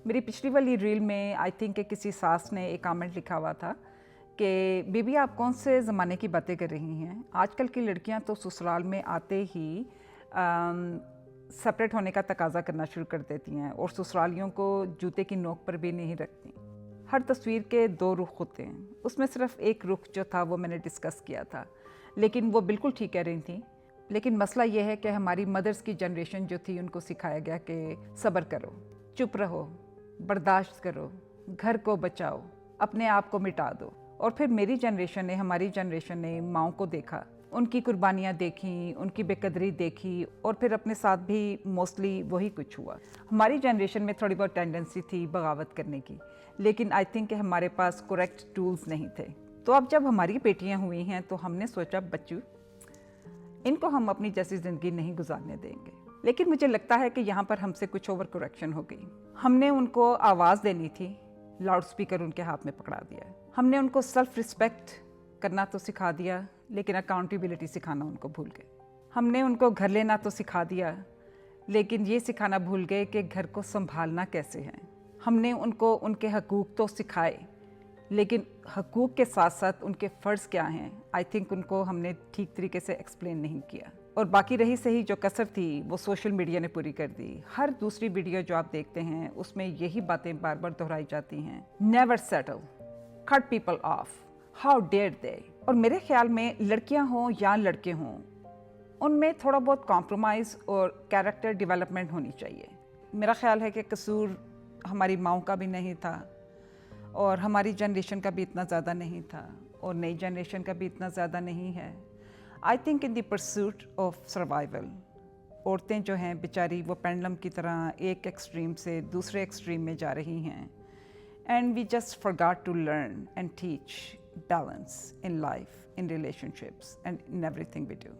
میری پچھلی والی ریل میں آئی تھنک کہ کسی ساس نے ایک کامنٹ لکھا ہوا تھا کہ بی بی آپ کون سے زمانے کی باتیں کر رہی ہیں، آج کل کی لڑکیاں تو سسرال میں آتے ہی سپریٹ ہونے کا تقاضا کرنا شروع کر دیتی ہیں اور سسرالیوں کو جوتے کی نوک پر بھی نہیں رکھتی۔ ہر تصویر کے دو رخ ہوتے ہیں، اس میں صرف ایک رخ جو تھا وہ میں نے ڈسکس کیا تھا، لیکن وہ بالکل ٹھیک کہہ رہی تھیں۔ لیکن مسئلہ یہ ہے کہ ہماری مدرس کی جنریشن جو تھی ان کو سکھایا گیا کہ صبر کرو، چپ رہو، برداشت کرو، گھر کو بچاؤ، اپنے آپ کو مٹا دو۔ اور پھر میری جنریشن نے، ہماری جنریشن نے ماؤں کو دیکھا، ان کی قربانیاں دیکھیں، ان کی بے قدری دیکھی، اور پھر اپنے ساتھ بھی موسٹلی وہی کچھ ہوا۔ ہماری جنریشن میں تھوڑی بہت ٹینڈنسی تھی بغاوت کرنے کی، لیکن آئی تھنک کہ ہمارے پاس کریکٹ ٹولز نہیں تھے۔ تو اب جب ہماری بیٹیاں ہوئی ہیں تو ہم نے سوچا بچوں ان کو ہم اپنی جیسی زندگی نہیں گزارنے دیں گے۔ لیکن مجھے لگتا ہے کہ یہاں پر ہم سے کچھ اوور کریکشن ہو گئی۔ ہم نے ان کو آواز دینی تھی، لاؤڈ سپیکر ان کے ہاتھ میں پکڑا دیا۔ ہم نے ان کو سیلف رسپیکٹ کرنا تو سکھا دیا، لیکن اکاؤنٹیبلٹی سکھانا ان کو بھول گئے۔ ہم نے ان کو گھر لینا تو سکھا دیا، لیکن یہ سکھانا بھول گئے کہ گھر کو سنبھالنا کیسے ہے۔ ہم نے ان کو ان کے حقوق تو سکھائے، لیکن حقوق کے ساتھ ساتھ ان کے فرض کیا ہیں، آئی تھنک ان کو ہم نے ٹھیک طریقے سے ایکسپلین نہیں کیا۔ اور باقی رہی صحیح جو کسر تھی وہ سوشل میڈیا نے پوری کر دی۔ ہر دوسری ویڈیو جو آپ دیکھتے ہیں اس میں یہی باتیں بار بار دہرائی جاتی ہیں، never settle, cut people off, how dare they. اور میرے خیال میں لڑکیاں ہوں یا لڑکے ہوں، ان میں تھوڑا بہت کمپرومائز اور کیریکٹر ڈیولپمنٹ ہونی چاہیے۔ میرا خیال ہے کہ قصور ہماری ماؤں کا بھی نہیں تھا، اور ہماری جنریشن کا بھی اتنا زیادہ نہیں تھا، اور نئی جنریشن کا بھی اتنا زیادہ نہیں ہے۔ I think in the pursuit of survival, عورتیں جو ہیں بیچاری وہ پینڈلم کی طرح ایک ایکسٹریم سے دوسرے ایکسٹریم میں جا رہی ہیں، and we just forgot to learn and teach balance in life, in relationships and in everything we do.